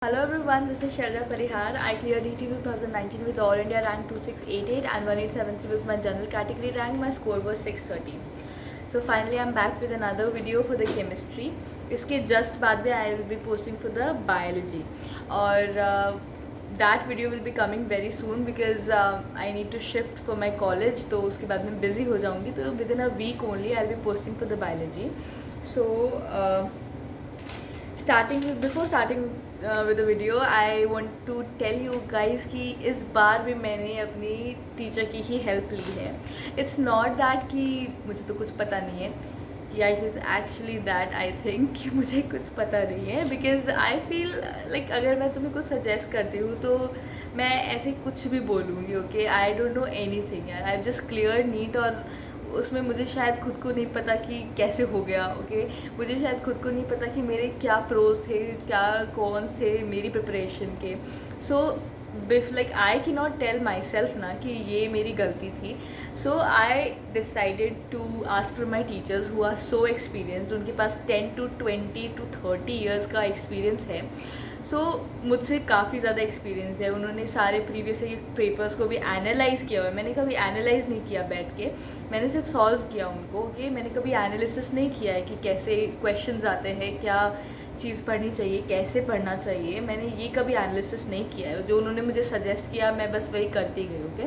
Hello everyone, this is Sharda Parihar. I cleared ET 2019 with All India rank 2688 and 1873 was my general category rank. My score was 630. So finally I'm back with another video for the chemistry. इसके just बाद में I will be posting for the biology और that video will be coming very soon because I need to shift for my college. तो उसके बाद मैं busy हो जाऊँगी तो within a week only I will be posting for the biology. So before starting with the video, I want to tell you guys कि इस बार भी मैंने अपनी टीचर की ही हेल्प ली है. इट्स नॉट दैट कि मुझे तो कुछ पता नहीं है, या it is actually that I think कि मुझे कुछ पता नहीं है. बिकॉज आई फील लाइक अगर मैं तुम्हें कुछ सजेस्ट करती हूँ तो मैं ऐसे कुछ भी बोलूँगी. Okay, I don't know anything. I have just clear NEET और उसमें मुझे शायद खुद को नहीं पता कि कैसे हो गया. ओके, मुझे शायद खुद को नहीं पता कि मेरे क्या प्रोज थे, क्या कौन से मेरी प्रिपरेशन के. So like I can not tell myself ना कि ये मेरी गलती थी. So I decided to ask for my teachers who are so experienced. उनके पास 10 to 20 to 30 ईयर्स का एक्सपीरियंस है. सो मुझसे काफ़ी ज़्यादा एक्सपीरियंस है. उन्होंने सारे प्रीवियस पेपर्स को भी एनालाइज़ किया हुआ है. मैंने कभी एनालाइज़ नहीं किया बैठ के, मैंने सिर्फ सॉल्व किया उनको. ओके, मैंने कभी एनालिसिस नहीं किया है कि कैसे क्वेश्चंस आते हैं, क्या चीज़ पढ़नी चाहिए, कैसे पढ़ना चाहिए. मैंने ये कभी एनालिसिस नहीं किया है. जो उन्होंने मुझे सजेस्ट किया मैं बस वही करती गई. ओके,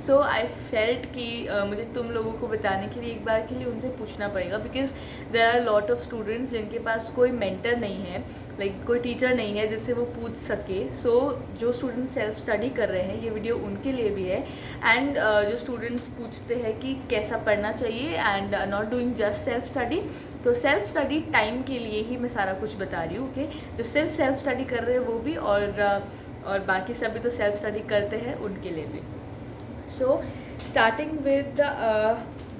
सो आई फेल्ट कि मुझे तुम लोगों को बताने के लिए एक बार के लिए उनसे पूछना पड़ेगा. Because there are lot of students जिनके पास कोई मेंटर नहीं है, लाइक कोई टीचर नहीं है जिससे वो पूछ सके. सो जो स्टूडेंट सेल्फ स्टडी कर रहे हैं ये वीडियो उनके लिए भी है. एंड जो स्टूडेंट्स पूछते हैं कि कैसा पढ़ना चाहिए and not doing just self study, तो सेल्फ स्टडी टाइम के लिए ही मैं सारा कुछ बता रही हूँ. ओके, जो सेल्फ स्टडी कर रहे हैं वो भी और बाकी सभी तो सेल्फ स्टडी करते हैं उनके लिए भी. So starting with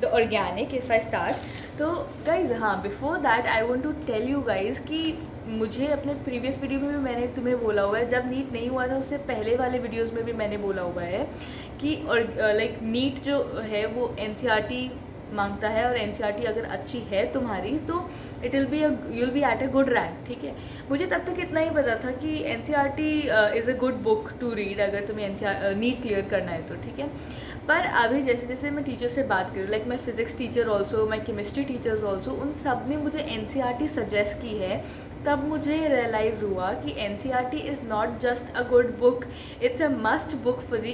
the organic, if I start, तो गाइज हाँ, before that I want to tell you guys कि मुझे अपने प्रीवियस वीडियो में भी मैंने तुम्हें बोला हुआ है, जब नीट नहीं हुआ था उससे पहले वाले वीडियोस में भी मैंने बोला हुआ है कि और लाइक नीट जो है वो एनसीईआरटी मांगता है और एनसीईआरटी अगर अच्छी है तुम्हारी तो it will be you'll be at a good rank. ठीक है, मुझे तब तक इतना ही पता था कि NCERT is a good book to read अगर तुम्हें नीट क्लियर करना है तो. ठीक है, पर अभी जैसे जैसे मैं टीचर से बात करूँ, like my physics teacher also, my chemistry teachers also, उन सब ने मुझे एनसीईआरटी सजेस्ट की है. तब मुझे रियलाइज़ हुआ कि NCERT is not just a good book, it's a must book for the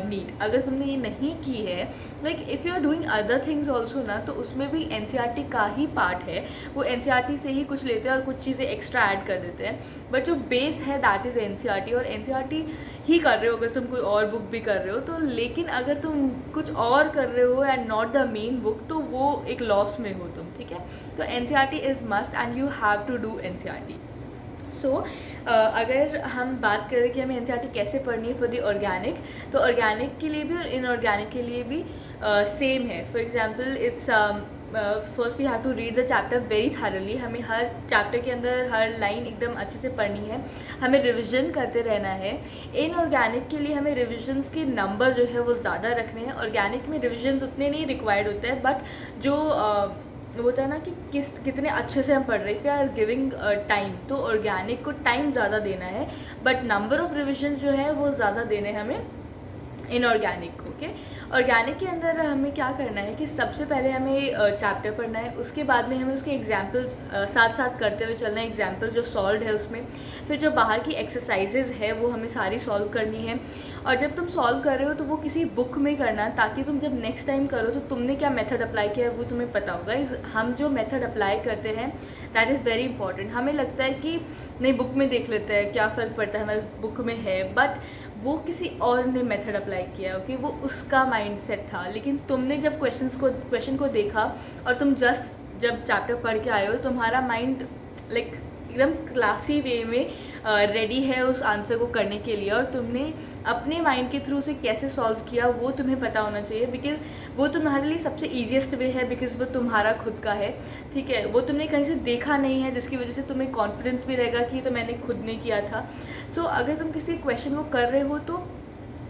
NEET. अगर तुमने ये नहीं की है, like if you are doing other things also ना, तो उसमें भी एनसीईआरटी का ही पार्ट है. वो एनसीईआरटी से ही कुछ लेते हैं और कुछ चीज़ें एक्स्ट्रा ऐड कर देते हैं, बट जो बेस है दैट इज़ एनसीईआरटी. और एनसीईआरटी ही कर रहे हो अगर तुम कोई और बुक भी कर रहे हो तो. लेकिन अगर तुम कुछ और कर रहे हो and not the main book तो वो एक लॉस में हो तुम. ठीक है, तो NCERT is must and you have to do NCERT. So अगर हम बात करें कि हमें एनसीईआरटी कैसे पढ़नी है फॉर द ऑर्गेनिक, तो ऑर्गेनिक के लिए भी और इनऑर्गेनिक के लिए भी सेम है. For example it's first we have to read the chapter very thoroughly. हमें हर चैप्टर के अंदर हर लाइन एकदम अच्छे से पढ़नी है, हमें रिविजन करते रहना है. इनऑर्गेनिक के लिए हमें रिविजन्स के नंबर जो है वो ज़्यादा रखने हैं. ऑर्गेनिक में रिविजन्स उतने नहीं रिक्वायर्ड होते हैं, बट जो होता है ना कि कितने अच्छे से हम पढ़ रहे हैं, if you are giving time, तो ऑर्गेनिक को टाइम ज़्यादा देना है, बट नंबर ऑफ़ रिविजन्स जो है वो ज़्यादा देने हैं हमें इनऑर्गेनिक. ओके, ऑर्गेनिक के अंदर हमें क्या करना है कि सबसे पहले हमें चैप्टर पढ़ना है, उसके बाद में हमें उसके एग्जाम्पल्स साथ साथ करते हुए चलना है. एग्जाम्पल जो सॉल्व है उसमें, फिर जो बाहर की एक्सरसाइजेज है वो हमें सारी सॉल्व करनी है. और जब तुम सॉल्व कर रहे हो तो वो किसी बुक में करना है, ताकि तुम जब नेक्स्ट टाइम करो तो तुमने क्या मेथड अप्लाई किया है वो तुम्हें पता होगा. हम जो मेथड अप्लाई करते हैं दैट इज़ वेरी इंपॉर्टेंट. हमें लगता है कि नहीं बुक में देख लेते हैं क्या फ़र्क पड़ता है, हमारे बुक में है, बट वो किसी और ने मेथड अप्लाई किया. ओके, वो उसका माइंडसेट था. लेकिन तुमने जब क्वेश्चन को देखा और तुम जस्ट जब चैप्टर पढ़ के आए हो, तुम्हारा माइंड लाइक एकदम क्लासी वे में रेडी है उस आंसर को करने के लिए, और तुमने अपने माइंड के थ्रू उसे कैसे सॉल्व किया वो तुम्हें पता होना चाहिए. बिकॉज वो तुम्हारे लिए सबसे ईजीएस्ट वे है, बिकॉज वो तुम्हारा खुद का है. ठीक है, वो तुमने कहीं से देखा नहीं है, जिसकी वजह से तुम्हें कॉन्फिडेंस भी रहेगा कि तो मैंने खुद ने किया था. सो अगर तुम किसी क्वेश्चन को कर रहे हो तो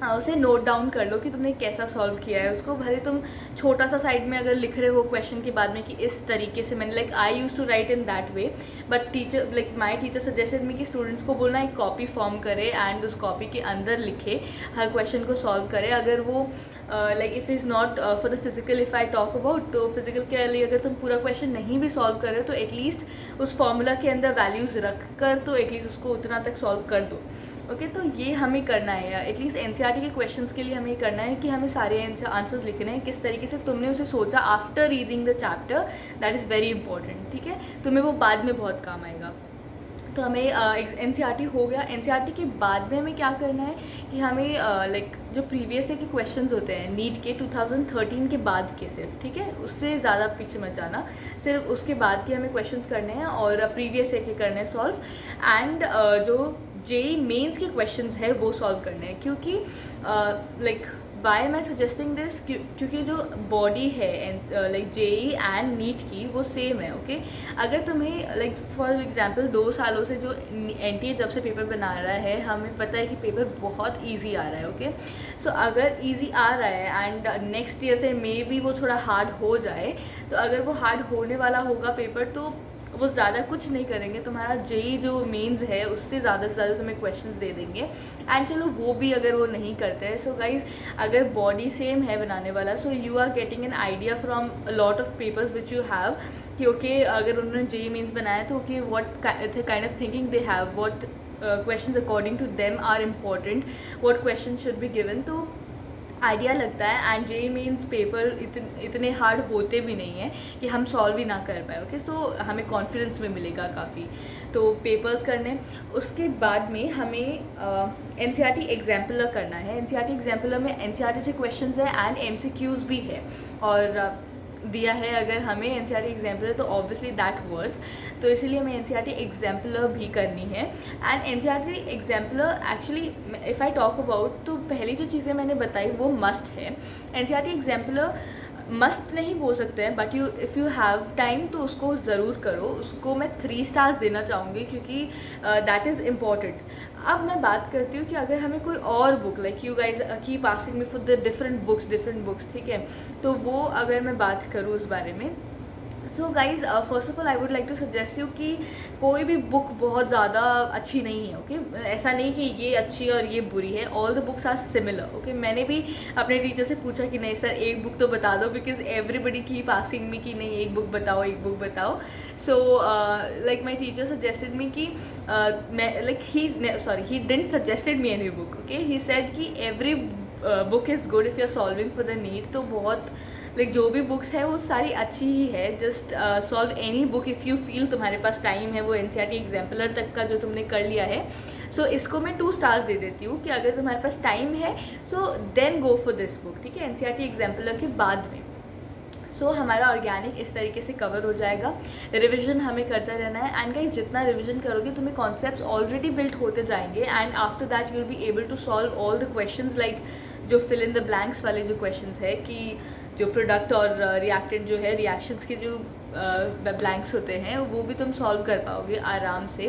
उसे नोट डाउन कर लो कि तुमने कैसा सॉल्व किया है उसको। भले तुम छोटा सा साइड में अगर लिख रहे हो क्वेश्चन के बाद में कि इस तरीके से मैंने, like I use to write in that way, but teacher, like my teacher suggested me कि स्टूडेंट्स को बोलना एक कॉपी फॉर्म करे एंड उस कॉपी के अंदर लिखे, हर क्वेश्चन को सॉल्व करे। अगर वो like if is not for the physical, if I talk about, तो फिजिकल के लिए अगर तुम पूरा क्वेश्चन नहीं भी सॉल्व कर रहे हो तो एटलीस्ट उस फॉर्मूला के अंदर वैल्यूज़ रख कर तो एटलीस्ट उसको उतना तक सॉल्व कर दो। ओके तो ये हमें करना है, या एटलीस्ट एनसीईआरटी के क्वेश्चंस के लिए हमें करना है कि हमें सारे आंसर्स लिखने हैं, किस तरीके से तुमने उसे सोचा after reading the chapter, that is very important. ठीक है, तुम्हें वो बाद में बहुत काम आएगा। तो हमें एनसीईआरटी हो गया। एनसीईआरटी के बाद में हमें क्या करना है कि हमें लाइक जो प्रीवियस ईयर के क्वेश्चंस होते हैं नीट के 2013 के बाद के सिर्फ, ठीक है, उससे ज़्यादा पीछे मत जाना, सिर्फ उसके बाद के हमें क्वेश्चंस करने हैं और प्रीवियस ईयर के करने हैं सॉल्व, एंड जो जेई मेंस के क्वेश्चंस है वो सॉल्व करने हैं। क्योंकि like why am I suggesting this, क्योंकि जो बॉडी है लाइक जेई एंड नीट की वो सेम है। ओके अगर तुम्हें लाइक फॉर एग्जांपल 2 सालों से जो एनटीए जब से पेपर बना रहा है, हमें पता है कि पेपर बहुत इजी आ रहा है। ओके सो अगर इजी आ रहा है एंड नेक्स्ट ईयर से मे बी वो थोड़ा हार्ड हो जाए, तो अगर वो हार्ड होने वाला होगा पेपर तो वो ज़्यादा कुछ नहीं करेंगे, तुम्हारा जेई जो मेंस है उससे ज़्यादा से ज़्यादा तुम्हें क्वेश्चंस दे देंगे। एंड चलो वो भी अगर वो नहीं करते हैं, सो गाइज अगर बॉडी सेम है बनाने वाला, so you are getting an idea from a lot of papers which you have कि ओके अगर उन्होंने जेई मेंस बनाया तो okay what kind of thinking they have, what questions according to them are important, what question should be given, तो idea लगता है। And JEE Mains paper इतने hard होते भी नहीं हैं कि हम सॉल्व ही ना कर पाए। ओके सो हमें कॉन्फिडेंस में मिलेगा काफ़ी। तो पेपर्स करने, उसके बाद में हमें एनसीईआरटी एग्जाम्पलर करना है। एनसीईआरटी एग्जाम्पलर में एनसीईआरटी से क्वेश्चंस है एंड एमसीक्यूज़ भी है और दिया है अगर हमें एनसीईआरटी एग्जाम्पलर तो ऑब्वियसली दैट वर्ड्स, तो इसीलिए हमें एनसीईआरटी एग्जाम्पलर भी करनी है। And NCERT exemplar actually if I talk about, तो पहली जो चीज़ें मैंने बताई वो मस्ट है। एनसीईआरटी एग्जाम्पलर मस्ट नहीं बोल सकते हैं, but if you have time तो उसको ज़रूर करो। उसको मैं 3 स्टार्स देना चाहूँगी क्योंकि दैट इज़ इम्पॉर्टेंट। अब मैं बात करती हूँ कि अगर हमें कोई और book, like you guys keep asking me for the different books, ठीक है, तो वो अगर मैं बात करूँ उस बारे में, so guys first of all I would like to suggest you कि कोई भी बुक बहुत ज़्यादा अच्छी नहीं है। ओके ऐसा नहीं कि ये अच्छी और ये बुरी है, all the books are similar. Okay मैंने भी अपने टीचर से पूछा कि नहीं सर एक बुक तो बता दो, because everybody keep asking me कि नहीं एक बुक बताओ, एक बुक बताओ। So like my teacher suggested me कि मैं like he didn't suggested me any book. Okay he said कि every book is good if you are solving for the NEET, तो बहुत लाइक जो भी बुक्स है वो सारी अच्छी ही है। Just solve any book if you feel तुम्हारे पास टाइम है। वो एनसीईआरटी एग्जाम्पलर तक का जो तुमने कर लिया है, सो इसको मैं 2 स्टार्स दे देती हूँ कि अगर तुम्हारे पास टाइम है so then go for this book, ठीक है, एनसीईआरटी एग्जाम्पलर के बाद में। सो हमारा ऑर्गेनिक इस तरीके से कवर हो जाएगा। रिवीजन हमें करते रहना है एंड गाइस जितना रिवीजन करोगे तुम्हें कॉन्सेप्ट्स ऑलरेडी बिल्ट होते जाएंगे and after that you will be able to solve all the questions, like जो फिल इन द ब्लैंक्स वाले जो क्वेश्चंस है कि जो प्रोडक्ट और रिएक्टेंट जो है, रिएक्शंस के जो ब्लैंक्स होते हैं वो भी तुम सॉल्व कर पाओगे आराम से।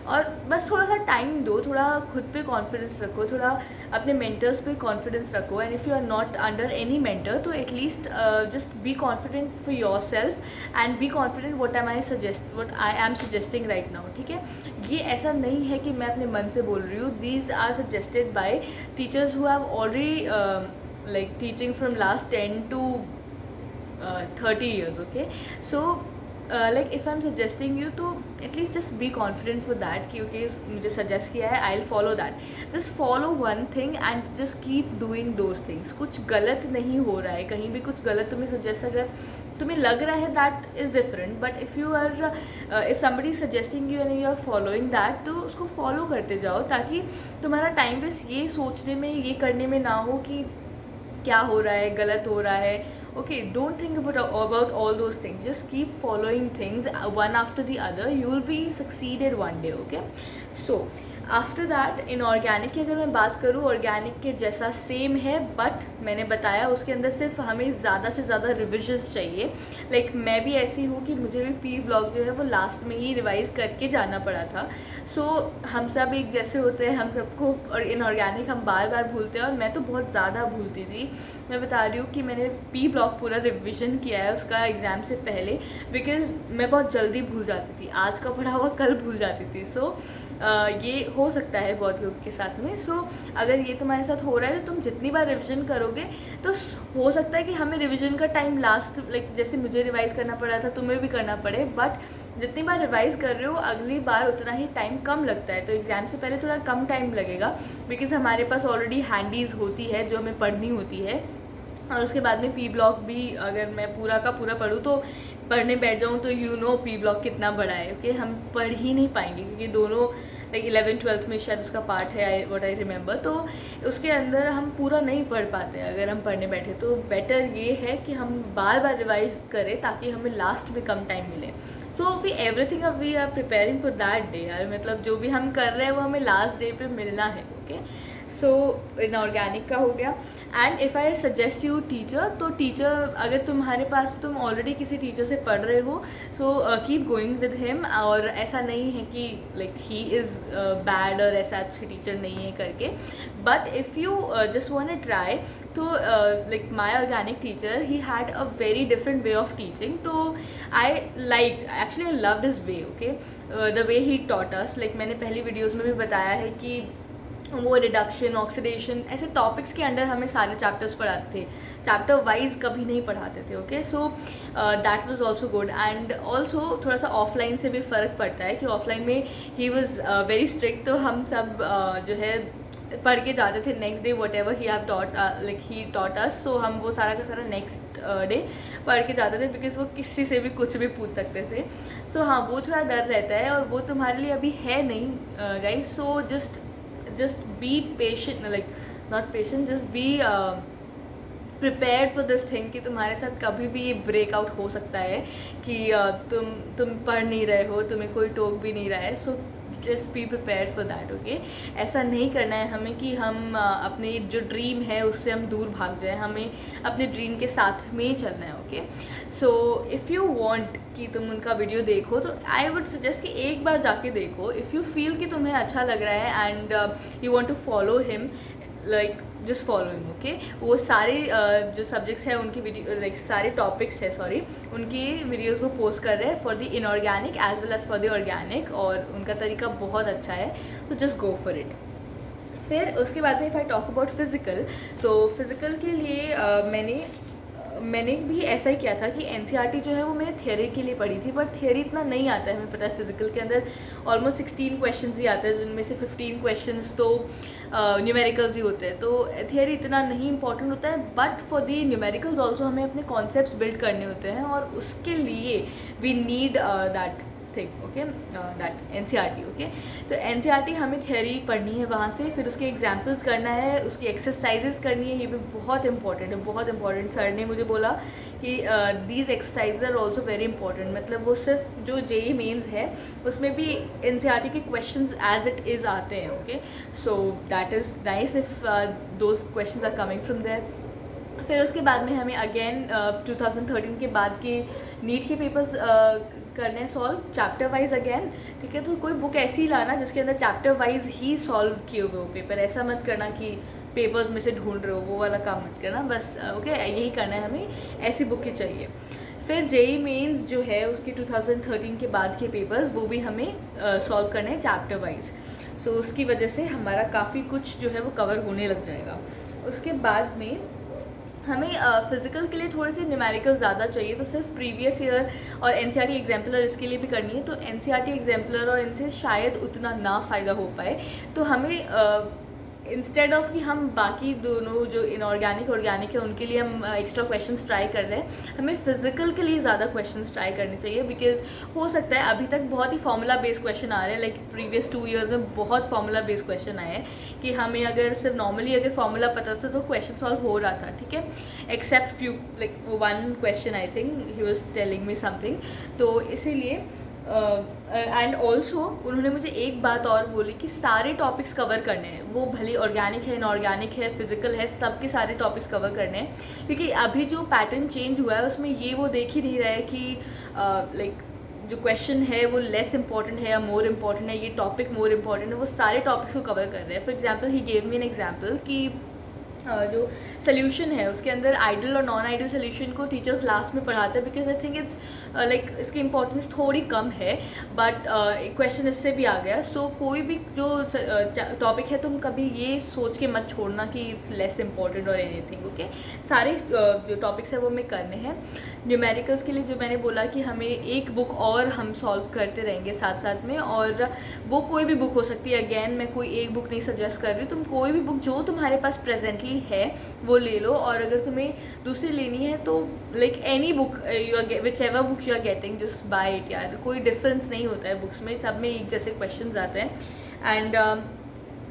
और बस थोड़ा सा टाइम दो, थोड़ा खुद पे कॉन्फिडेंस रखो, थोड़ा अपने मेंटर्स पे कॉन्फिडेंस रखो। And if you are not under any mentor तो at least just be confident for yourself and be confident what I am suggesting right now, ठीक है। ये ऐसा नहीं है कि मैं अपने मन से बोल रही हूँ, these are suggested by teachers who have already like teaching from last 10 to 30 years. Okay so like if I'm suggesting you to at least just be confident for that कि okay मुझे suggest किया है, I'll follow that, just follow one thing and just keep doing those things। कुछ गलत नहीं हो रहा है, कहीं भी कुछ गलत तुम्हें suggest अगर तुम्हें लग रहा है that is different, but if you are if somebody is suggesting you and you are following that तो उसको follow करते जाओ ताकि तुम्हारा टाइम वेस्ट ये सोचने में, ये करने में ना हो कि क्या हो रहा है, गलत हो रहा है। Okay don't think about all those things, just keep following things one after the other, you will B succeeded one day. Okay so after that inorganic की अगर मैं बात करूँ, ऑर्गेनिक के जैसा सेम है, बट मैंने बताया उसके अंदर सिर्फ हमें ज़्यादा से ज़्यादा रिविजन्स चाहिए। लाइक मैं भी ऐसी हूँ कि मुझे भी पी ब्लॉग जो है वो लास्ट में ही रिवाइज़ करके जाना पड़ा था। सो हम सब एक जैसे होते हैं, हम सबको, और इनऑर्गेनिक हम बार बार भूलते हैं, और मैं तो बहुत ज़्यादा भूलती थी। मैं बता रही हूँ कि मैंने पी ब्लॉग पूरा रिविज़न किया है उसका एग्ज़ाम से पहले, बिकॉज़ मैं बहुत जल्दी भूल जाती थी, आज का पढ़ा हुआ कल भूल जाती थी। सो ये हो सकता है बहुत लोगों के साथ में। सो अगर ये तुम्हारे साथ हो रहा है तो तुम जितनी बार रिवीजन करोगे तो हो सकता है कि हमें रिवीजन का टाइम लास्ट, लाइक जैसे मुझे रिवाइज़ करना पड़ा था तुम्हें भी करना पड़े, बट जितनी बार रिवाइज़ कर रहे हो अगली बार उतना ही टाइम कम लगता है। तो एग्ज़ाम से पहले थोड़ा कम टाइम लगेगा, बिकॉज़ हमारे पास ऑलरेडी हैंडीज़ होती है जो हमें पढ़नी होती है। और उसके बाद में पी ब्लॉक भी अगर मैं पूरा का पूरा पढूँ तो पढ़ने बैठ जाऊँ तो यू नो पी ब्लॉक कितना बड़ा है, ओके। हम पढ़ ही नहीं पाएंगे क्योंकि दोनों लाइक 11th-12th में शायद उसका पार्ट है, व्हाट आई रिमेंबर, तो उसके अंदर हम पूरा नहीं पढ़ पाते अगर हम पढ़ने बैठे। तो बेटर ये है कि हम बार बार रिवाइज करें ताकि हमें लास्ट में कम टाइम मिले। सो वी एवरीथिंग अब we are preparing for that day यार, मतलब जो भी हम कर रहे हैं वो हमें लास्ट डे पे मिलना है, ओके। सो इनऑर्गेनिक का हो गया। And if I suggest you teacher, तो टीचर अगर तुम्हारे पास तुम ऑलरेडी किसी टीचर से पढ़ रहे हो, so keep going with him. और ऐसा नहीं है कि लाइक ही इज़ बैड और ऐसा अच्छे टीचर नहीं है करके, but if you just want to try, तो like my organic teacher he had a very different way of teaching. तो I actually loved his way, okay, the way he taught us. Like मैंने पहली videos में भी बताया है कि वो रिडक्शन, ऑक्सीडेशन, ऐसे टॉपिक्स के अंडर हमें सारे चैप्टर्स पढ़ाते थे, चैप्टर वाइज कभी नहीं पढ़ाते थे, okay. So that was also good. And also थोड़ा सा ऑफलाइन से भी फ़र्क पड़ता है कि ऑफलाइन में ही वाज वेरी स्ट्रिक्ट, तो हम सब जो है पढ़ के जाते थे next day, whatever he have taught, like he taught us. So हम वो सारा का सारा नेक्स्ट डे पढ़ के जाते थे, बिकॉज वो किसी से भी कुछ भी पूछ सकते थे। सो हाँ, वो थोड़ा डर रहता है और वो तुम्हारे लिए अभी है नहीं guys. So just be patient, like not patient, just be prepared for this thing कि तुम्हारे साथ कभी भी ये ब्रेकआउट हो सकता है कि तुम पढ़ नहीं रहे हो, तुम्हें कोई टोक भी नहीं रहा है। So just be prepare for that, okay. ऐसा नहीं करना है हमें कि हम अपने जो ड्रीम है उससे हम दूर भाग जाएं, हमें अपने ड्रीम के साथ में ही चलना है, okay. So if you want कि तुम उनका वीडियो देखो तो आई वुड सजेस्ट कि एक बार जाके देखो। इफ़ यू फील कि तुम्हें अच्छा लग रहा है and you want to follow him, like just follow him, okay. वो सारे जो सब्जेक्ट्स हैं उनकी वीडियो, लाइक सारे टॉपिक्स है, सॉरी, उनकी वीडियोस वो पोस्ट कर रहे हैं for the inorganic as well as for the organic, और उनका तरीका बहुत अच्छा है, तो जस्ट गो फॉर इट। फिर उसके बाद में if I talk about physical, तो फिज़िकल के लिए मैंने भी ऐसा ही किया था कि एनसीईआरटी जो है वो मैंने थियोरी के लिए पढ़ी थी, बट थियोरी इतना नहीं आता है, हमें पता है फिज़िकल के अंदर ऑलमोस्ट 16 क्वेश्चंस ही आते हैं, जिनमें से 15 क्वेश्चंस तो न्यूमेरिकल्स ही होते हैं, तो थियोरी इतना नहीं इंपॉर्टेंट होता है। But for the numericals also हमें अपने कॉन्सेप्ट्स बिल्ड करने होते हैं, और उसके लिए we need that thing, okay, that NCERT, okay. तो एनसीईआरटी हमें थियोरी पढ़नी है वहाँ से, फिर उसके एग्जाम्पल्स करना है, उसकी एक्सरसाइजेज करनी है, ये भी बहुत इंपॉर्टेंट है, बहुत इंपॉर्टेंट। सर ने मुझे बोला कि these exercise are also very important, मतलब वो सिर्फ जो जेईई मेंस है उसमें भी एनसीईआरटी के क्वेश्चंस एज इट इज़ आते हैं, okay. So that is nice if those questions are coming from there. फिर उसके बाद में हमें अगेन 2013 के बाद के नीट के पेपर्स करने सॉल्व चैप्टर वाइज अगेन, ठीक है। तो कोई बुक ऐसी ही लाना जिसके अंदर चैप्टर वाइज ही सॉल्व किए हुए हो पेपर, ऐसा मत करना कि पेपर्स में से ढूंढ रहे हो, वो वाला काम मत करना, बस ओके, यही करना है हमें, ऐसी बुक ही चाहिए। फिर जेईई मेंस जो है उसके 2013 के बाद के पेपर्स वो भी हमें सॉल्व करने हैं चैप्टर वाइज। सो उसकी वजह से हमारा काफ़ी कुछ जो है वो कवर होने लग जाएगा। उसके बाद में हमें फिज़िकल के लिए थोड़े से न्यूमेरिकल ज़्यादा चाहिए, तो सिर्फ प्रीवियस ईयर और एनसीईआरटी एग्जाम्पलर इसके लिए भी करनी है। तो एनसीईआरटी एग्जाम्पलर और इनसे शायद उतना ना फ़ायदा हो पाए, तो हमें इंस्टेड ऑफ कि हम बाकी दोनों जो इनऑर्गेनिक ऑर्गेनिक है उनके लिए हम एक्स्ट्रा क्वेश्चंस ट्राई कर रहे हैं, हमें फिज़िकल के लिए ज़्यादा क्वेश्चंस ट्राई करने चाहिए। बिकॉज हो सकता है अभी तक बहुत ही फार्मूला बेस्ड क्वेश्चन आ रहे हैं, लाइक प्रीवियस 2 ईयर्स में बहुत फार्मूला बेस्ड क्वेश्चन आए हैं कि हमें अगर सिर्फ नॉर्मली अगर फार्मूला पता था तो क्वेश्चन सॉल्व हो रहा था, ठीक है, except few, like 1 question I think he was telling me something. तो इसीलिए एंड ऑल्सो उन्होंने मुझे एक बात और बोली कि सारे टॉपिक्स कवर करने हैं, वो भले ऑर्गेनिक है, इनऑर्गेनिक है, फिजिकल है, सबके सारे टॉपिक्स कवर करने हैं, क्योंकि अभी जो पैटर्न चेंज हुआ है उसमें ये वो देख ही नहीं रहा है कि लाइक जो क्वेश्चन है वो लेस इंपॉर्टेंट है या मोर इंपॉर्टेंट है, ये टॉपिक मोर इंपॉर्टेंट है, वो सारे टॉपिक्स को कवर कर रहे हैं. For example he gave me an example कि जो सोल्यूशन है उसके अंदर आइडल और नॉन आइडल सोल्यूशन को टीचर्स लास्ट में पढ़ाते हैं, because I think it's like इसकी इंपॉर्टेंस थोड़ी कम है, बट क्वेश्चन इससे भी आ गया. सो कोई भी जो टॉपिक है तुम कभी ये सोच के मत छोड़ना कि इट्स लेस इंपॉर्टेंट और एनीथिंग. ओके, सारे जो टॉपिक्स है वो हमें करने हैं. न्यूमेरिकल्स के लिए जो मैंने बोला कि हमें एक बुक और हम सॉल्व करते रहेंगे साथ साथ में, और वो कोई भी बुक हो सकती है. अगेन मैं कोई एक बुक नहीं सजेस्ट कर रही हूँ, तुम कोई भी बुक जो तुम्हारे पास प्रेजेंटली है वो ले लो, और अगर तुम्हें दूसरी लेनी है तो like any book you are whichever book you are getting just buy it. यार कोई डिफरेंस नहीं होता है बुक्स में, सब में एक जैसे क्वेश्चंस आते हैं. एंड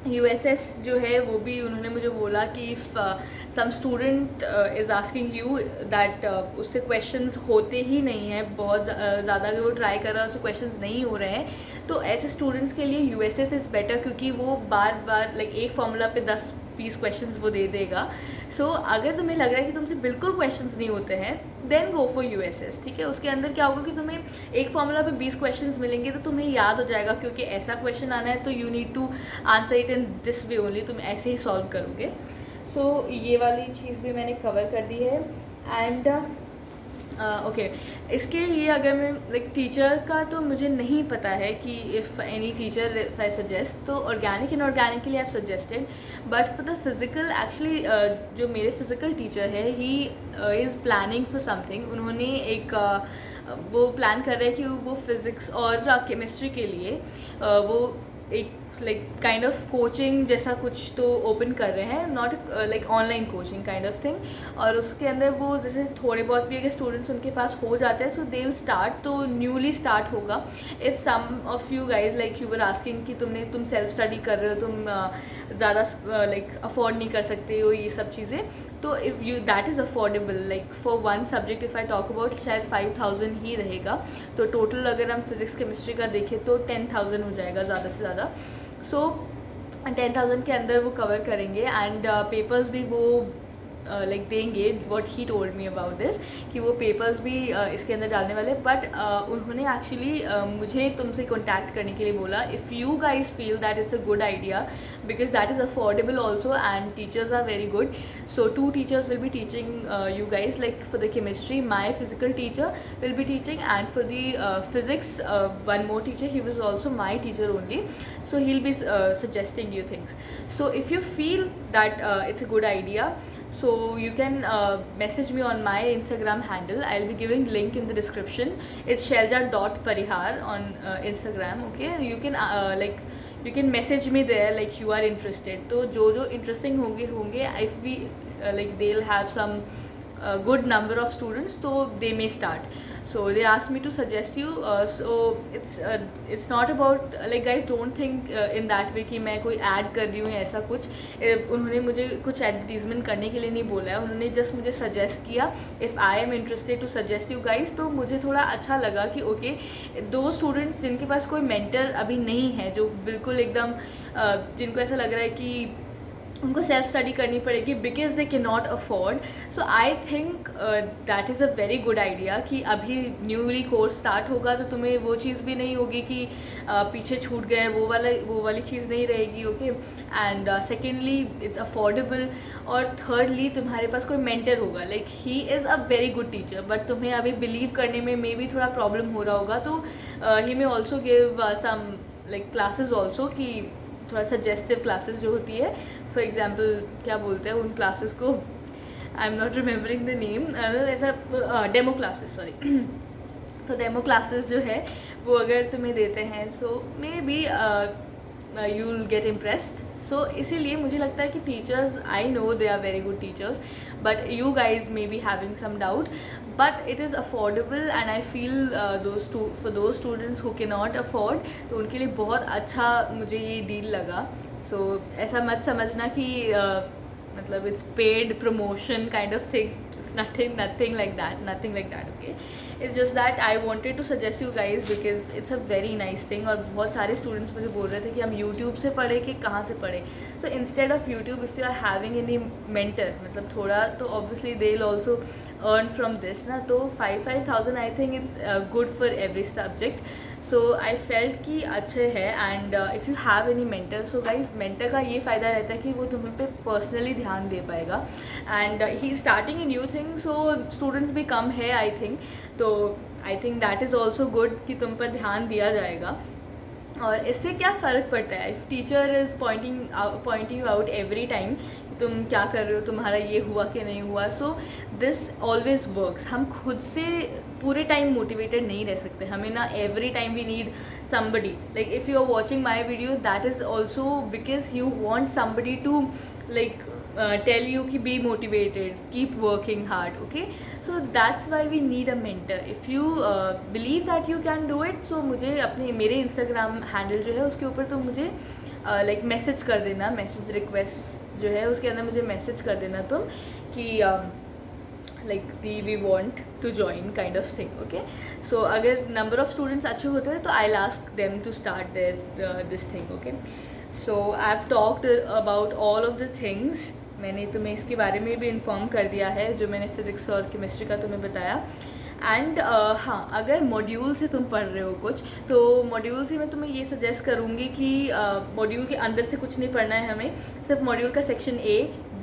USS जो है वो भी उन्होंने मुझे बोला कि if some student is asking you that उससे क्वेश्चंस होते ही नहीं हैं बहुत ज़्यादा, अगर वो ट्राई कर रहा है उससे क्वेश्चंस नहीं हो रहे हैं, तो ऐसे स्टूडेंट्स के लिए USS इज़ बेटर, क्योंकि वो बार बार लाइक एक फॉर्मूला पे 10-20 क्वेश्चंस वो दे देगा. सो अगर तुम्हें लग रहा है कि तुमसे बिल्कुल क्वेश्चंस नहीं होते हैं, देन गो फॉर USS. ठीक है, उसके अंदर क्या होगा कि तुम्हें एक फॉर्मूला पे 20 क्वेश्चंस मिलेंगे तो तुम्हें याद हो जाएगा, क्योंकि ऐसा क्वेश्चन आना है तो you need to answer it in this way only, तुम ऐसे ही सॉल्व करोगे. सो ये वाली चीज़ भी मैंने कवर कर दी है. एंड ओके, इसके लिए अगर मैं लाइक टीचर का तो मुझे नहीं पता है कि if any teacher if I suggest, तो ऑर्गेनिक इनऑर्गेनिक के लिए I suggested, but for the physical actually जो मेरे फिज़िकल टीचर है he is planning for something. उन्होंने एक वो प्लान कर रहे हैं कि वो फिज़िक्स और केमिस्ट्री के लिए वो एक लाइक काइंड ऑफ कोचिंग जैसा कुछ तो ओपन कर रहे हैं, not like online coaching kind of thing. और उसके अंदर वो जैसे थोड़े बहुत भी अगर स्टूडेंट्स उनके पास हो जाते हैं, सो दे विल स्टार्ट, तो न्यूली स्टार्ट होगा. If some of you guys like you were asking कि तुम सेल्फ स्टडी कर रहे हो, तुम ज़्यादा लाइक अफोर्ड नहीं कर सकते हो ये सब चीज़ें, तो if you that is affordable. Like for one subject if I talk about शायद 5000 ही रहेगा, तो टोटल अगर हम फिज़िक्स केमिस्ट्री का देखें तो 10,000 हो जाएगा ज़्यादा से ज़्यादा. सो 10,000 के अंदर वो कवर करेंगे. एंड पेपर्स भी वो लाइक देंगे. What he told me about this कि वो पेपर्स भी इसके अंदर डालने वाले, बट उन्होंने एक्चुअली मुझे तुमसे कॉन्टैक्ट करने के लिए बोला if you guys feel that it's a good idea, because that is affordable also and teachers are very good. So 2 teachers will be teaching you guys. Like for the chemistry, my physical teacher will be teaching, and for the physics, one more teacher, he was also my teacher only, so he'll be suggesting you things. So if you feel that it's a good idea, so you can message me on my Instagram handle. I'll be giving link in the description. It's shelja.parihar on Instagram. Okay, you can like you can message me there like you are interested. तो जो interesting होंगे if we like they'll have some good number of students, so they may start. So they asked me to suggest you. So it's not about like guys don't think in that way कि मैं कोई add कर रही हूँ या ऐसा कुछ. उन्होंने मुझे कुछ एडवर्टीजमेंट करने के लिए नहीं बोला है, उन्होंने जस्ट मुझे सजेस्ट किया. If I am interested to suggest you guys, तो मुझे थोड़ा अच्छा लगा कि ओके, दो स्टूडेंट्स जिनके पास कोई मेंटर अभी नहीं है, जो बिल्कुल एकदम जिनको ऐसा लग रहा है कि उनको सेल्फ स्टडी करनी पड़ेगी because they can not afford. So I think that is a very good idea कि अभी न्यूली कोर्स स्टार्ट होगा तो तुम्हें वो चीज़ भी नहीं होगी कि पीछे छूट गए, वो वाली चीज़ नहीं रहेगी. Okay, and secondly it's affordable, और थर्डली तुम्हारे पास कोई मेंटर होगा. Like he is a very good teacher, but तुम्हें अभी बिलीव करने में मे बी थोड़ा प्रॉब्लम हो रहा होगा, तो he may also give some like classes also, कि थोड़ा सजेस्टिव क्लासेस जो होती है. फॉर एग्जाम्पल क्या बोलते हैं उन क्लासेस को, I am not remembering the name, ऐसा डेमो क्लासेस, सॉरी. तो डेमो क्लासेस जो है वो अगर तुम्हें देते हैं, so maybe you will get impressed. So इसीलिए मुझे लगता है कि teachers, I know they are very good teachers, but you guys may be having some doubt, but it is affordable. And I feel for those students who can not afford, तो उनके लिए बहुत अच्छा मुझे ये डील लगा. सो ऐसा मत समझना कि मतलब it's paid promotion kind of thing. It's nothing like that, okay. It's just that I wanted to suggest you guys because it's a very nice thing. और बहुत सारे students मुझे बोल रहे थे कि हम YouTube से पढ़े कि कहाँ से पढ़े. So instead of YouTube, if you are having any mentor, मतलब थोड़ा तो obviously they'll also earn from this ना, तो 5,000 I think it's good for every subject. So I felt कि अच्छे है. And if you have any mentor, so guys mentor का ये फ़ायदा रहता है कि वो तुम पे personally ध्यान दे पाएगा. And he is starting a new thing, so students भी कम है I think. तो I think that is also good कि तुम पर ध्यान दिया जाएगा. और इससे क्या फ़र्क पड़ता है, if teacher is Poynting you out every time तुम क्या कर रहे हो, तुम्हारा ये हुआ कि नहीं हुआ. So this always works. हम खुद से पूरे टाइम मोटिवेटेड नहीं रह सकते. हमें ना every time we need somebody. Like if you are watching my video, that is also because you want somebody to like tell you कि be motivated, keep working hard, okay. So that's why we need a mentor. If you believe that you can do it, so मुझे अपने मेरे Instagram handle जो है उसके ऊपर तो मुझे like message कर देना, message request जो है उसके अंदर मुझे message कर देना तुम कि like we want to join kind of thing, okay. So अगर number of students अच्छे होते हैं तो I'll ask them to start their this thing, okay. So I've talked about all of the things. मैंने तुम्हें इसके बारे में भी इन्फॉर्म कर दिया है जो मैंने फ़िज़िक्स और केमिस्ट्री का तुम्हें बताया. एंड हाँ, अगर मॉड्यूल से तुम पढ़ रहे हो कुछ, तो मॉड्यूल से मैं तुम्हें ये सजेस्ट करूँगी कि मॉड्यूल के अंदर से कुछ नहीं पढ़ना है हमें. सिर्फ मॉड्यूल का सेक्शन ए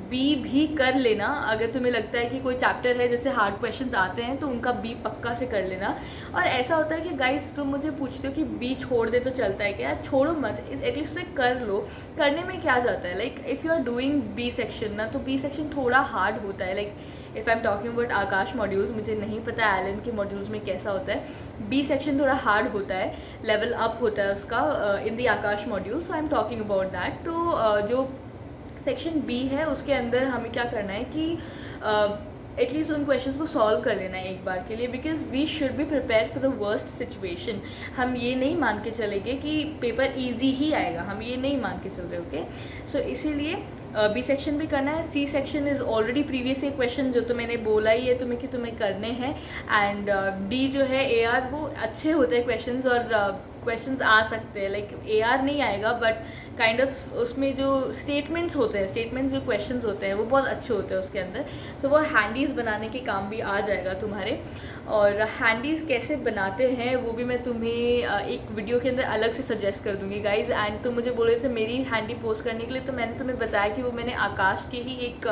बी भी कर लेना. अगर तुम्हें लगता है कि कोई चैप्टर है जैसे हार्ड क्वेश्चंस आते हैं तो उनका बी पक्का से कर लेना. और ऐसा होता है कि गाइस तुम मुझे पूछते हो कि बी छोड़ दे तो चलता है क्या, छोड़ो मत, एटलीस्ट उसे कर लो. करने में क्या जाता है. Like if you are doing B section ना, तो बी सेक्शन थोड़ा हार्ड होता है. Like if I am talking about Aakash modules, मुझे नहीं पता एलन के मॉड्यूल्स में कैसा होता है. बी सेक्शन थोड़ा हार्ड होता है, लेवल अप होता है उसका in the Aakash module. So I am talking about that. तो जो सेक्शन बी है उसके अंदर हमें क्या करना है कि एटलीस्ट उन क्वेश्चंस को सॉल्व कर लेना है एक बार के लिए. Because we should be prepare for the worst situation. हम ये नहीं मान के चलेंगे कि पेपर ईजी ही आएगा, हम ये नहीं मान के चल रहे, ओके. सो इसीलिए बी सेक्शन भी करना है. C section is already previous year question जो तो मैंने बोला ही है तुम्हें कि तुम्हें करने हैं. एंड डी जो है ए आर, वो अच्छे होते हैं क्वेश्चंस और क्वेश्चंस आ सकते हैं. लाइक ए आर नहीं आएगा बट काइंड ऑफ उसमें जो स्टेटमेंट्स होते हैं, स्टेटमेंट्स जो क्वेश्चंस होते हैं वो बहुत अच्छे होते हैं उसके अंदर. तो वो हैंडीज़ बनाने के काम भी आ जाएगा तुम्हारे. और हैंडीज़ कैसे बनाते हैं वो भी मैं तुम्हें एक वीडियो के अंदर अलग से सजेस्ट कर दूँगी गाइज़. एंड तुम मुझे बोले थे मेरी हैंडी पोस्ट करने के लिए, तो मैंने तुम्हें बताया कि वो मैंने आकाश के ही एक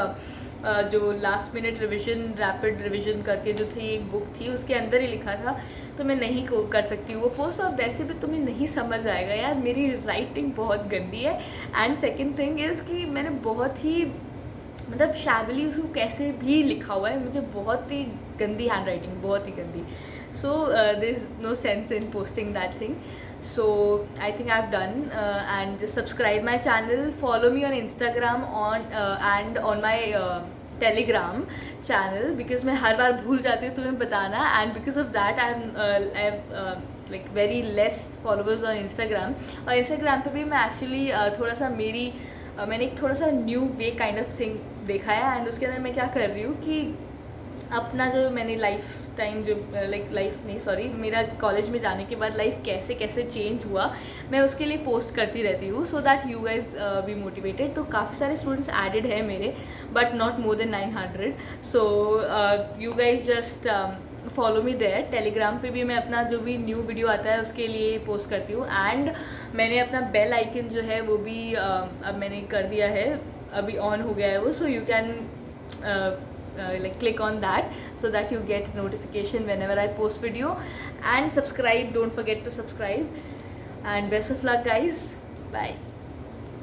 जो last minute revision, rapid revision करके जो थी एक बुक थी, उसके अंदर ही लिखा था. तो मैं नहीं कर सकती वो पोस्ट. और वैसे भी तुम्हें नहीं समझ आएगा यार, मेरी राइटिंग बहुत गंदी है. एंड सेकेंड थिंग इज़ कि मैंने बहुत ही मतलब शैबली उसको कैसे भी लिखा हुआ है, मुझे बहुत ही गंदी हैंड राइटिंग, बहुत ही गंदी. So there is no sense in posting that thing. So I think I've done and just subscribe my channel, follow me on Instagram and on my Telegram channel because मैं हर बार भूल जाती हूँ तुम्हें बताना. and because of that I have like very less followers on Instagram. और Instagram पे भी मैं actually थोड़ा सा मैंने एक थोड़ा सा new way kind of thing देखा है. एंड उसके अंदर मैं क्या कर रही हूँ कि अपना जो मैंने लाइफ टाइम जो मेरा कॉलेज में जाने के बाद लाइफ कैसे कैसे चेंज हुआ, मैं उसके लिए पोस्ट करती रहती हूँ so that you guys be motivated. तो काफ़ी सारे स्टूडेंट्स एडेड है मेरे but not more than 900. So you guys just follow me there. Telegram पे भी मैं अपना जो भी न्यू वीडियो आता है उसके लिए पोस्ट करती हूँ. एंड मैंने अपना बेल आइकन जो है वो भी अब मैंने कर दिया है, अभी ऑन हो गया है वो. So you can like click on that so that you get notification whenever I post video. And subscribe, don't forget to subscribe. And best of luck guys, bye.